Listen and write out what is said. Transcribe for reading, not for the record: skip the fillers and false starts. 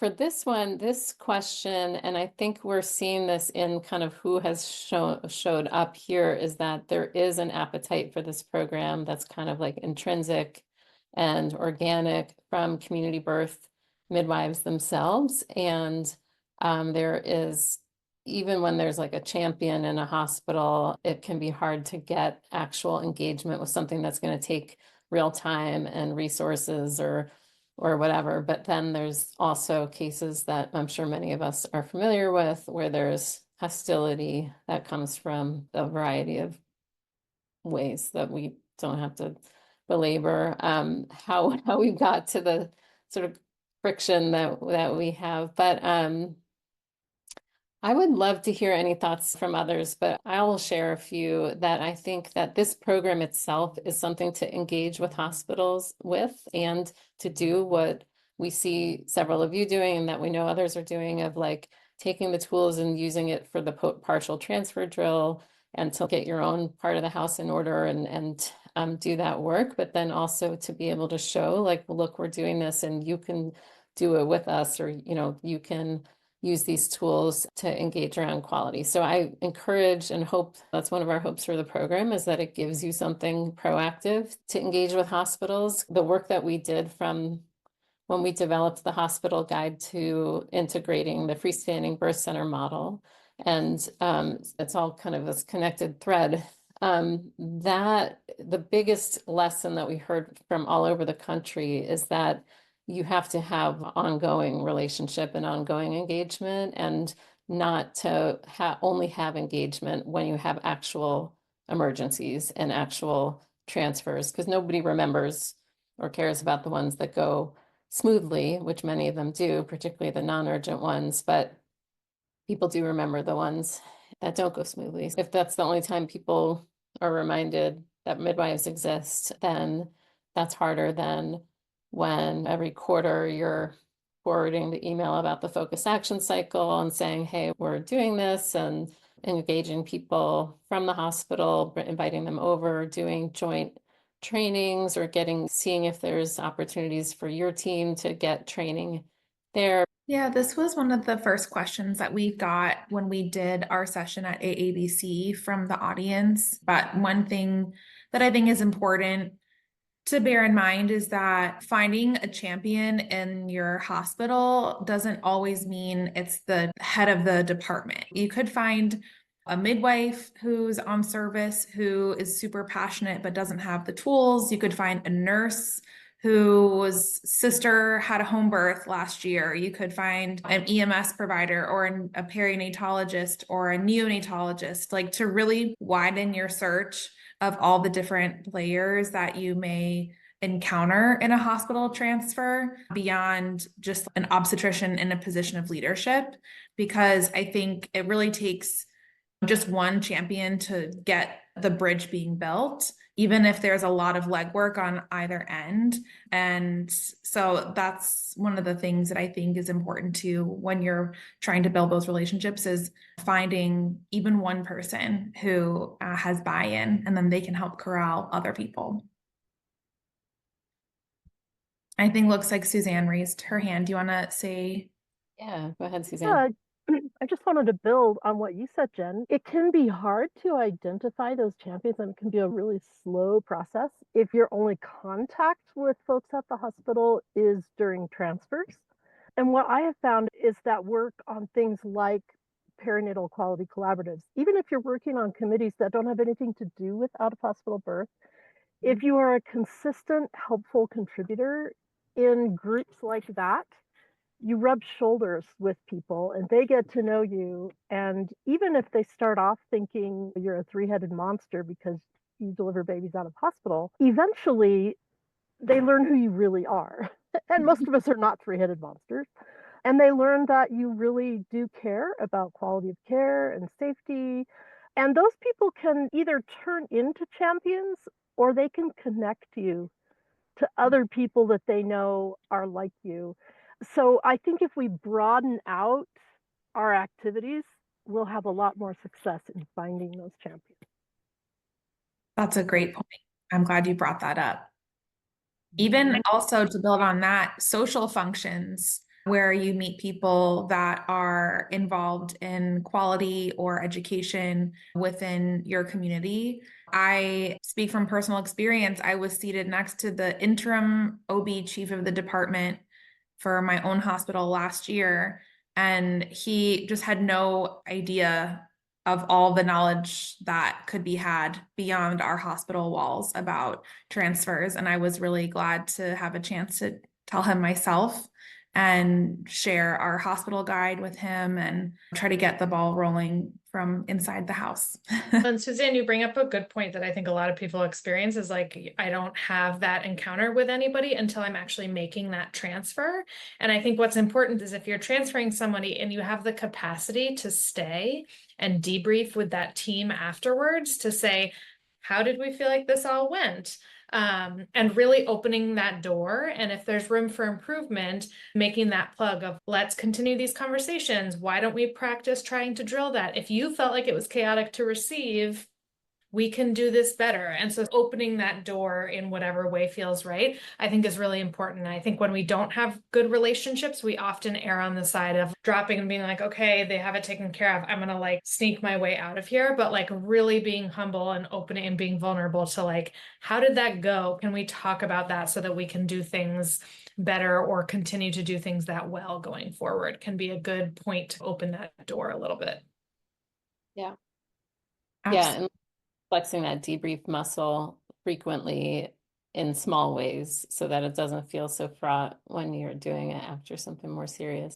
for this one, this question, and I think we're seeing this in kind of who has showed up here, is that there is an appetite for this program that's kind of like intrinsic and organic from community birth midwives themselves. And there is, even when there's like a champion in a hospital, it can be hard to get actual engagement with something that's going to take real time and resources or whatever. But then there's also cases that I'm sure many of us are familiar with where there's hostility that comes from a variety of ways that we don't have to belabor. How we got to the sort of friction that we have. But I would love to hear any thoughts from others, but I will share a few that I think that this program itself is something to engage with hospitals with, and to do what we see several of you doing and that we know others are doing, of like taking the tools and using it for the partial transfer drill and to get your own part of the house in order and do that work, but then also to be able to show like, look, we're doing this and you can do it with us, or, you can use these tools to engage around quality. So I encourage and hope, that's one of our hopes for the program, is that it gives you something proactive to engage with hospitals. The work that we did from when we developed the hospital guide to integrating the freestanding birth center model, and it's all kind of this connected thread. That the biggest lesson that we heard from all over the country is that you have to have ongoing relationship and ongoing engagement, and not to only have engagement when you have actual emergencies and actual transfers, because nobody remembers or cares about the ones that go smoothly, which many of them do, particularly the non-urgent ones, but people do remember the ones that don't go smoothly. If that's the only time people are reminded that midwives exist, then that's harder than when every quarter you're forwarding the email about the focus action cycle and saying, hey, we're doing this, and engaging people from the hospital, inviting them over, doing joint trainings, or seeing if there's opportunities for your team to get training there. Yeah, this was one of the first questions that we got when we did our session at AABC from the audience. But one thing that I think is important to bear in mind is that finding a champion in your hospital doesn't always mean it's the head of the department. You could find a midwife who's on service who is super passionate but doesn't have the tools. You could find a nurse whose sister had a home birth last year. You could find an EMS provider or a perinatologist or a neonatologist, like to really widen your search of all the different players that you may encounter in a hospital transfer beyond just an obstetrician in a position of leadership, because I think it really takes just one champion to get the bridge being built, even if there's a lot of legwork on either end. And so that's one of the things that I think is important too when you're trying to build those relationships, is finding even one person who has buy-in, and then they can help corral other people. I think looks like Suzanne raised her hand. Do you want to say? Yeah, go ahead, Suzanne. I just wanted to build on what you said, Jen. It can be hard to identify those champions, and it can be a really slow process if your only contact with folks at the hospital is during transfers. And what I have found is that work on things like perinatal quality collaboratives, even if you're working on committees that don't have anything to do with out of hospital birth, if you are a consistent, helpful contributor in groups like that, you rub shoulders with people and they get to know you. And even if they start off thinking you're a three-headed monster because you deliver babies out of hospital, eventually they learn who you really are. And most of us are not three-headed monsters. And they learn that you really do care about quality of care and safety. And those people can either turn into champions or they can connect you to other people that they know are like you. So I think if we broaden out our activities, we'll have a lot more success in finding those champions. That's a great point. I'm glad you brought that up. Even also to build on that, social functions where you meet people that are involved in quality or education within your community. I speak from personal experience. I was seated next to the interim OB chief of the department for my own hospital last year, and he just had no idea of all the knowledge that could be had beyond our hospital walls about transfers. And I was really glad to have a chance to tell him myself and share our hospital guide with him and try to get the ball rolling from inside the house. And Suzanne, you bring up a good point that I think a lot of people experience is like, I don't have that encounter with anybody until I'm actually making that transfer. And I think what's important is if you're transferring somebody and you have the capacity to stay and debrief with that team afterwards to say, how did we feel like this all went? And really opening that door. And if there's room for improvement, making that plug of let's continue these conversations. Why don't we practice trying to drill that? If you felt like it was chaotic to receive, we can do this better. And so opening that door in whatever way feels right, I think is really important. I think when we don't have good relationships, we often err on the side of dropping and being like, okay, they have it taken care of. I'm going to like sneak my way out of here. But like really being humble and opening and being vulnerable to like, how did that go? Can we talk about that so that we can do things better or continue to do things that well going forward can be a good point to open that door a little bit. Yeah. Absolutely. Yeah. And flexing that debrief muscle frequently in small ways so that it doesn't feel so fraught when you're doing it after something more serious.